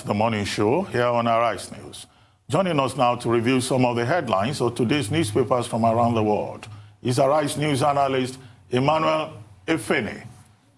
the morning show here on Arise News. Joining us now to review some of the headlines of today's newspapers from around the world is Arise News analyst Emmanuel Efeni.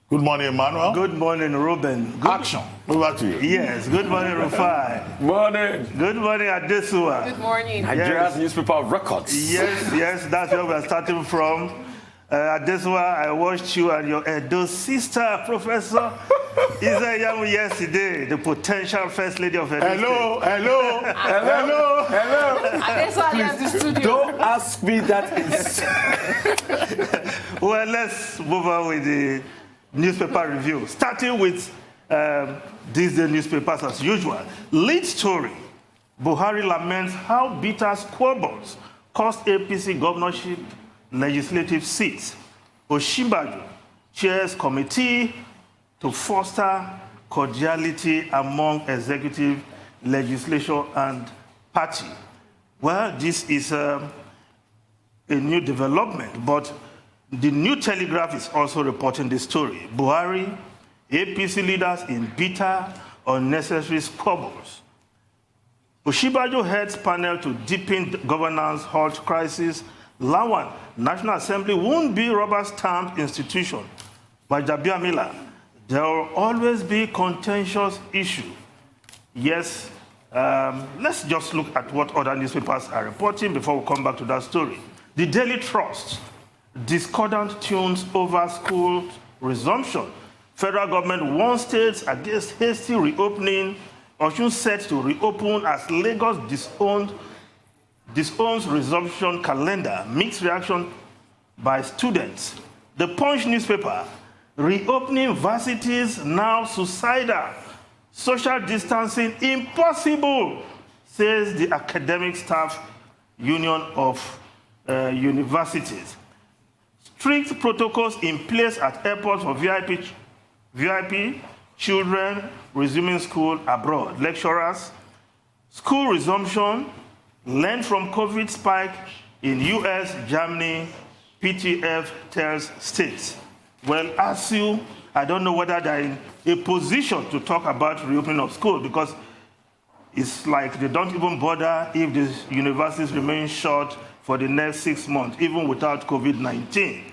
Good morning, Emmanuel. Good morning, Ruben. Action. Over to you. Yes, good morning, Rufai. Morning. Good morning, Adesua. Good morning. Nigeria's newspaper of records. Yes, that's where we're starting from. Adesua, I watched you and your Edo sister, Professor Izayamu, yesterday, the potential first lady of Edo Hello. Adesua left the studio. Don't ask me that. Well, let's move on with the newspaper review. Starting with these day newspapers as usual. Lead story. Buhari laments how bitter squabbles cost APC governorship legislative seats. Osinbajo chairs committee to foster cordiality among executive, legislature, and party. Well, this is a new development, but the New Telegraph is also reporting the story. Buhari, APC leaders in bitter, unnecessary squabbles. Osinbajo heads panel to deepen governance halt crisis. Lawan, National Assembly won't be rubber-stamped institution. By Jabia Miller, there will always be contentious issue. Yes, let's just look at what other newspapers are reporting before we come back to that story. The Daily Trust, discordant tunes over school resumption. Federal government warns states against hasty reopening. Osun set to reopen as Lagos disowns resumption calendar. Mixed reaction by students. The Punch newspaper, reopening varsities now suicidal. Social distancing impossible, says the Academic Staff Union of Universities. Strict protocols in place at airports for VIP children resuming school abroad. Lecturers, school resumption, learn from COVID spike in US, Germany, PTF tells states. Well, ASU, I don't know whether they're in a position to talk about reopening of school because it's like they don't even bother if the universities remain shut for the next 6 months, even without COVID-19.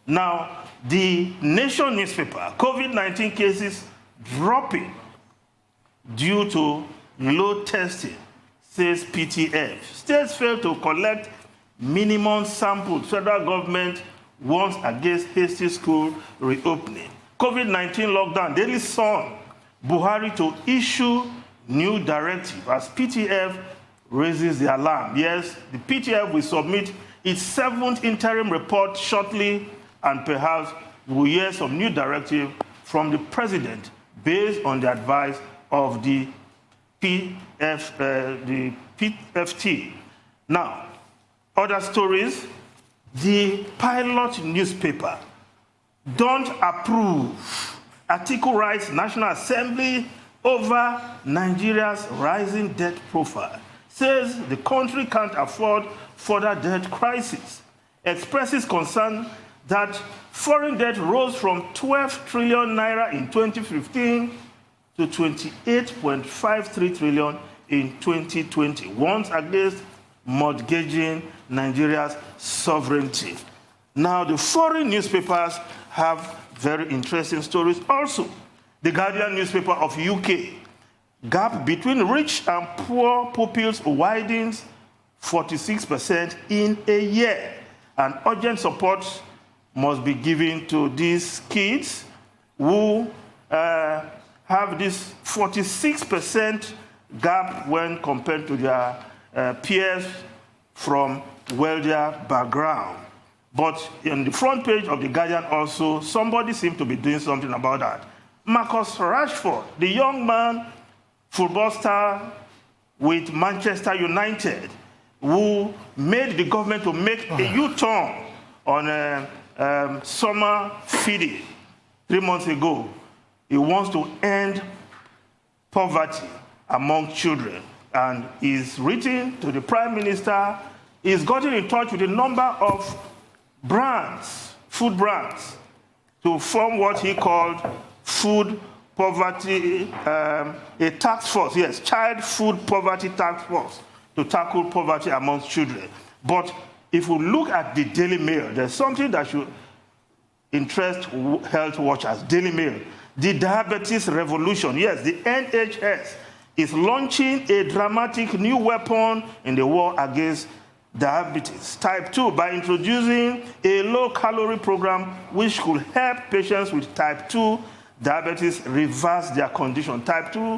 Now, the Nation newspaper, COVID-19 cases dropping due to low testing, says PTF. States fail to collect minimum samples. Federal government warns against hasty school reopening. COVID-19 lockdown. Daily Sun, Buhari to issue new directive as PTF raises the alarm. Yes, the PTF will submit its 7th interim report shortly, and perhaps we'll hear some new directive from the president based on the advice of the PFT. Now, other stories. The Pilot newspaper, don't approve. Article writes National Assembly over Nigeria's rising debt profile. Says the country can't afford further debt crisis. Expresses concern that foreign debt rose from 12 trillion naira in 2015 to 28.53 trillion in 2020. Warns against mortgaging Nigeria's sovereignty. Now, the foreign newspapers have very interesting stories also. The Guardian newspaper of UK, gap between rich and poor pupils widens 46% in a year. And urgent support must be given to these kids who have this 46% gap when compared to their peers from wealthier background. But in the front page of the Guardian also, somebody seemed to be doing something about that. Marcus Rashford, the young man, football star with Manchester United, who made the government to make a U-turn on summer feeding 3 months ago. He wants to end poverty among children, and he's written to the Prime Minister. He's gotten in touch with a number of brands, food brands, to form what he called food poverty, a task force, yes, child food poverty task force to tackle poverty amongst children. But if we look at the Daily Mail, there's something that should interest health watchers. Daily Mail, the diabetes revolution. Yes, the NHS is launching a dramatic new weapon in the war against diabetes type 2 by introducing a low-calorie program which could help patients with type 2 diabetes reverse their condition. Type 2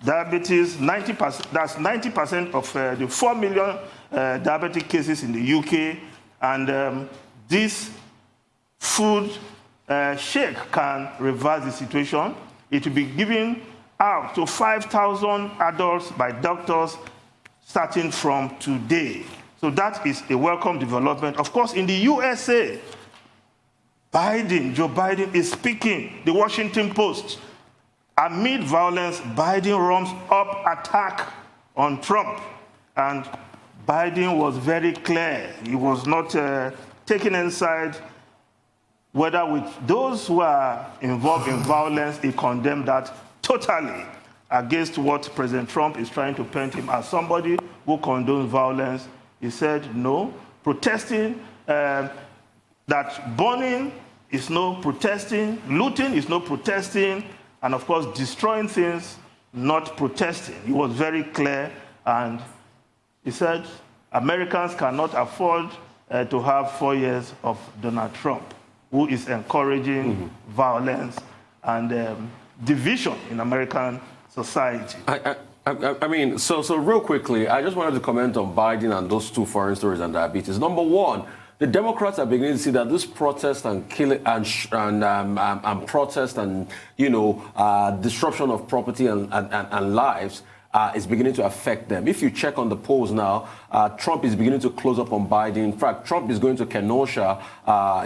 diabetes, 90%, that's 90% of the 4 million diabetic cases in the UK. And this food shake can reverse the situation. It will be given out to 5,000 adults by doctors starting from today. So that is a welcome development. Of course, in the USA, Joe Biden is speaking. The Washington Post, amid violence, Biden ramps up attack on Trump. And Biden was very clear. He was not taking inside whether with those who are involved in violence, he condemned that totally against what President Trump is trying to paint him as somebody who condones violence. He said no. Protesting, that burning is no protesting, looting is no protesting, and of course destroying things, not protesting. He was very clear, and he said Americans cannot afford to have 4 years of Donald Trump, who is encouraging violence and division in American society. I mean, so real quickly, I just wanted to comment on Biden and those two foreign stories and diabetes. Number one, the Democrats are beginning to see that this protest and killing and protest and disruption of property and lives is beginning to affect them. If you check on the polls now, Trump is beginning to close up on Biden. In fact, Trump is going to Kenosha.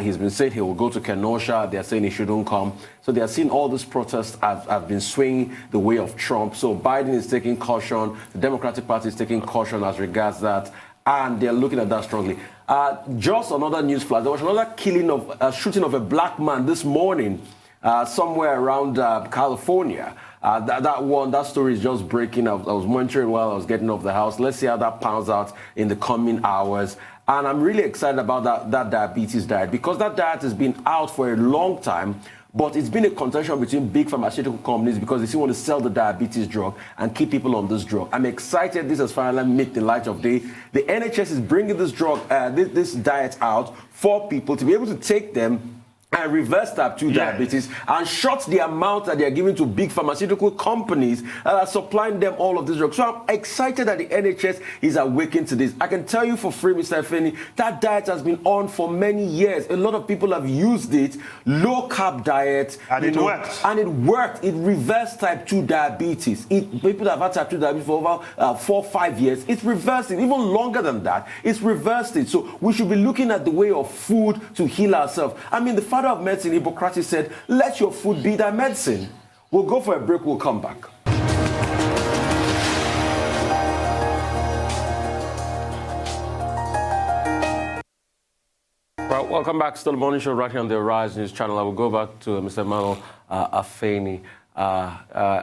He's been saying he will go to Kenosha. They're saying he shouldn't come. So they are seeing all these protests have been swinging the way of Trump. So Biden is taking caution. The Democratic Party is taking caution as regards that. And they're looking at that strongly. Just another news flash. There was another shooting of a black man this morning somewhere around California. That story is just breaking. I was monitoring while I was getting off the house. Let's see how that pans out in the coming hours. And I'm really excited about that diabetes diet, because that diet has been out for a long time, but it's been a contention between big pharmaceutical companies because they still want to sell the diabetes drug and keep people on this drug. I'm excited this has finally met the light of day. The NHS is bringing this drug, this diet out for people to be able to take them and reverse type 2 diabetes and short the amount that they are giving to big pharmaceutical companies that are supplying them all of this drugs. So I'm excited that the NHS is awakened to this. I can tell you for free, Mr. Efeni, that diet has been on for many years. A lot of people have used it, low-carb diet. And it worked. And it worked. It reversed type 2 diabetes. People that have had type 2 diabetes for over 4 or 5 years, it's reversed it. Even longer than that, it's reversed it. So we should be looking at the way of food to heal ourselves. I mean, the father of medicine, Hippocrates, said, let your food be thy medicine. We'll go for a break. We'll come back. Well, welcome back. Still the morning show right here on the Arise News channel. I will go back to Mr. Emmanuel Efeni.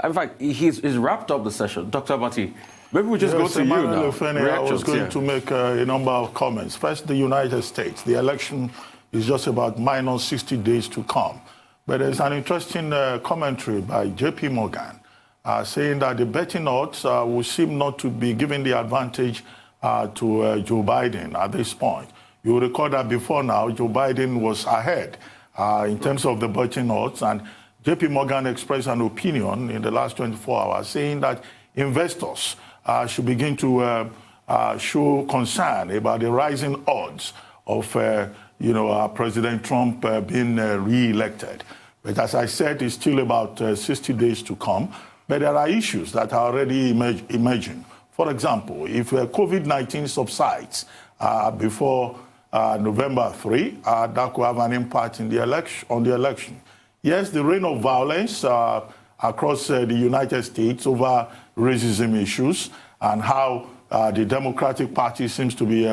In fact, he's wrapped up the session. Dr. Abati, maybe we just go to Emmanuel you now. Efeni, I was going to make a number of comments. First, the United States. The election is just about minus 60 days to come. But there's an interesting commentary by JP Morgan saying that the betting odds will seem not to be giving the advantage to Joe Biden at this point. You will recall that before now, Joe Biden was ahead in terms of the betting odds. And JP Morgan expressed an opinion in the last 24 hours saying that investors should begin to show concern about the rising odds of President Trump being re-elected. But as I said, it's still about 60 days to come. But there are issues that are already emerging. For example, if COVID-19 subsides before November 3, that could have an impact on the election. Yes, the reign of violence across the United States over racism issues and how the Democratic Party seems to be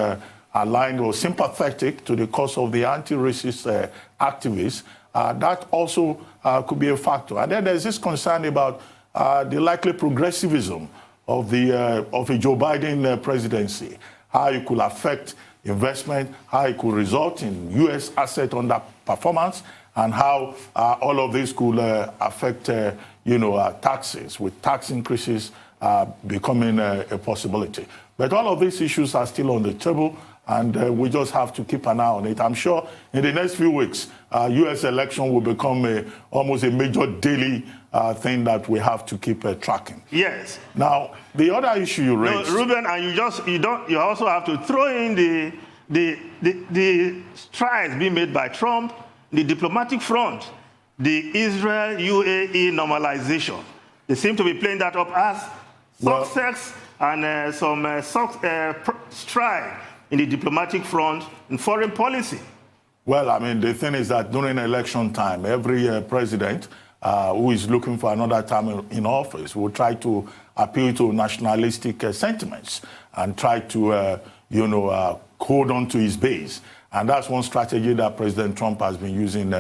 aligned or sympathetic to the cause of the anti-racist activists That also could be a factor. And then there's this concern about the likely progressivism of a Joe Biden presidency, how it could affect investment, how it could result in U.S. asset underperformance, and how all of this could affect, taxes, with tax increases becoming a possibility. But all of these issues are still on the table, and we just have to keep an eye on it. I'm sure in the next few weeks, U.S. election will become almost a major daily thing that we have to keep tracking. Yes. Now, the other issue you raised, Ruben, and you also have to throw in the strides being made by Trump, the diplomatic front, the Israel-UAE normalization. They seem to be playing that up as success and some stride in the diplomatic front and foreign policy. Well, I mean, the thing is that during election time, every president who is looking for another term in office will try to appeal to nationalistic sentiments and try to, hold on to his base. And that's one strategy that President Trump has been using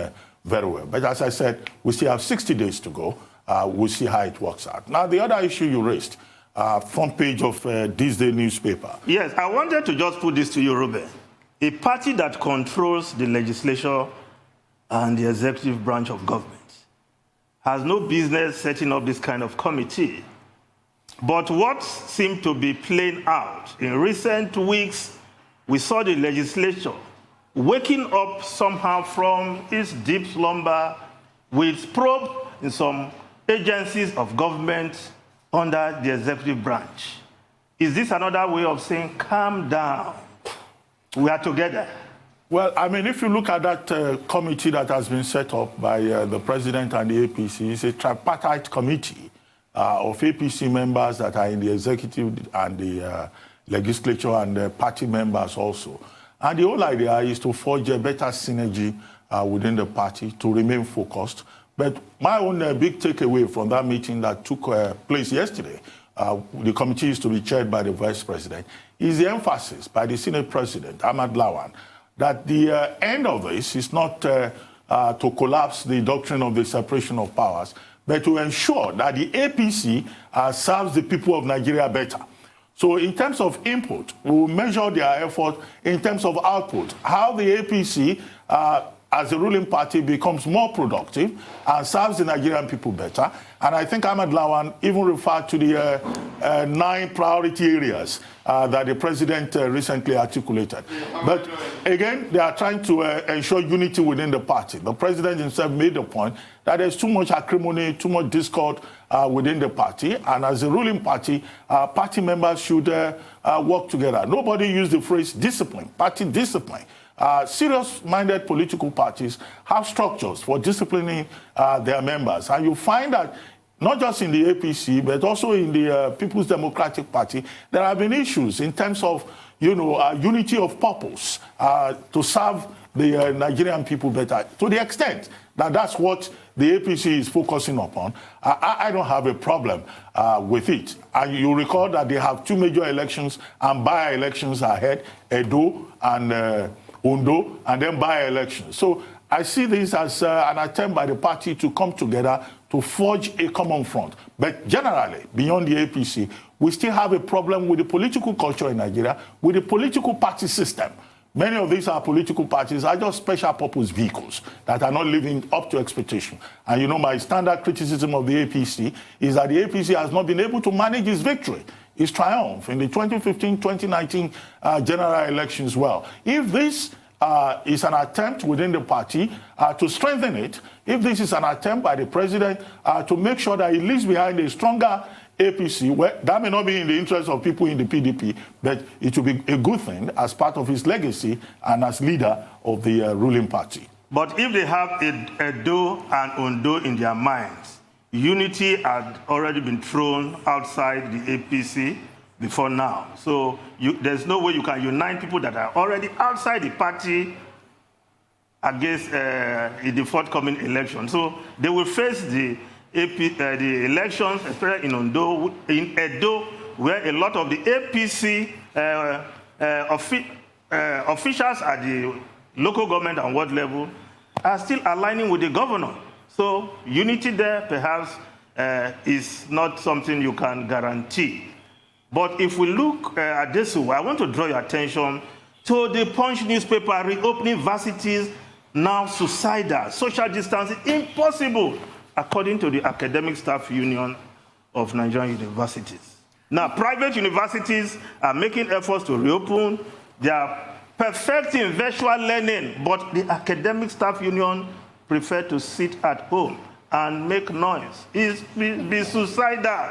very well. But as I said, we still have 60 days to go. We'll see how it works out. Now, the other issue you raised, front page of this day newspaper. Yes, I wanted to just put this to you, Ruben. A party that controls the legislature and the executive branch of government has no business setting up this kind of committee. But what seemed to be playing out in recent weeks, we saw the legislature waking up somehow from its deep slumber with probe in some agencies of government under the executive branch. Is this another way of saying, calm down, we are together? Well, I mean, if you look at that committee that has been set up by the president and the APC, it's a tripartite committee of APC members that are in the executive and the legislature and the party members also. And the whole idea is to forge a better synergy within the party to remain focused. But my own big takeaway from that meeting that took place yesterday, the committee is to be chaired by the vice president, is the emphasis by the Senate president, Ahmad Lawan, that the end of this is not to collapse the doctrine of the separation of powers, but to ensure that the APC serves the people of Nigeria better. So in terms of input, we will measure their effort in terms of output, how the APC as a ruling party becomes more productive and serves the Nigerian people better. And I think Ahmad Lawan even referred to the 9 priority areas that the president recently articulated. But again, they are trying to ensure unity within the party. The president himself made the point that there's too much acrimony, too much discord within the party. And as a ruling party, party members should work together. Nobody used the phrase discipline, party discipline. Serious-minded political parties have structures for disciplining their members. And you find that not just in the APC, but also in the People's Democratic Party, there have been issues in terms of, unity of purpose to serve the Nigerian people better, to the extent that that's what the APC is focusing upon. I don't have a problem with it. And you recall that they have 2 major elections and by-elections ahead, Edo and Ondo, and then by-elections. So I see this as an attempt by the party to come together to forge a common front. But generally, beyond the APC, we still have a problem with the political culture in Nigeria, with the political party system. Many of these political parties are just special purpose vehicles that are not living up to expectation. And my standard criticism of the APC is that the APC has not been able to manage its victory, its triumph in the 2015-2019 general elections well. If this is an attempt within the party to strengthen it, if this is an attempt by the president to make sure that he leaves behind a stronger APC, well, that may not be in the interest of people in the PDP, but it will be a good thing as part of his legacy and as leader of the ruling party. But if they have Edo and Ondo in their minds, unity had already been thrown outside the APC before now. So there's no way you can unite people that are already outside the party against the forthcoming election. So they will face the elections, especially in Ondo, in Edo, where a lot of the APC officials at the local government and ward level are still aligning with the governor. So unity there perhaps is not something you can guarantee. But if we look at this, I want to draw your attention to the Punch newspaper reopening varsities now suicidal, social distancing impossible, according to the Academic Staff Union of Nigerian Universities. Now, private universities are making efforts to reopen. They are perfecting virtual learning, but the Academic Staff Union prefer to sit at home and make noise. It's be suicidal.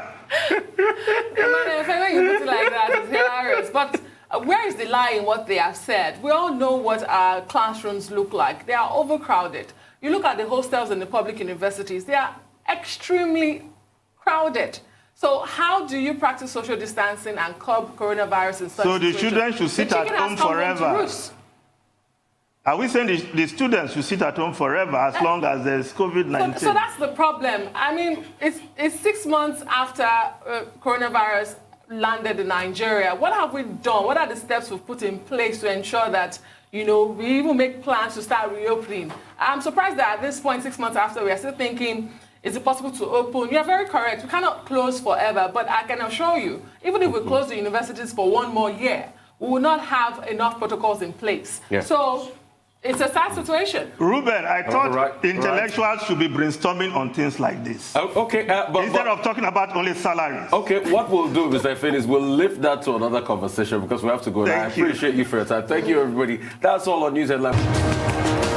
Emmanuel, when you put it like that, it's hilarious. But where is the lie in what they have said? We all know what our classrooms look like. They are overcrowded. You look at the hostels in the public universities, they are extremely crowded. So how do you practice social distancing and curb coronavirus in such So the children should sit at home forever? Are we saying the students should sit at home forever as long as there's COVID-19? So that's the problem. I mean, it's 6 months after coronavirus landed in Nigeria. What have we done? What are the steps we've put in place to ensure that, you know, we even make plans to start reopening? I'm surprised that at this point, 6 months after, we are still thinking, is it possible to open? You're very correct. We cannot close forever, but I can assure you, even if we close the universities for 1 more year, we will not have enough protocols in place. Yeah. So it's a sad situation. Ruben, I thought intellectuals should be brainstorming on things like this. Instead of talking about only salaries. Okay, what we'll do, Mr. Efeni, is we'll lift that to another conversation because we have to go now. I appreciate you for your time. Thank you, everybody. That's all on News Headline.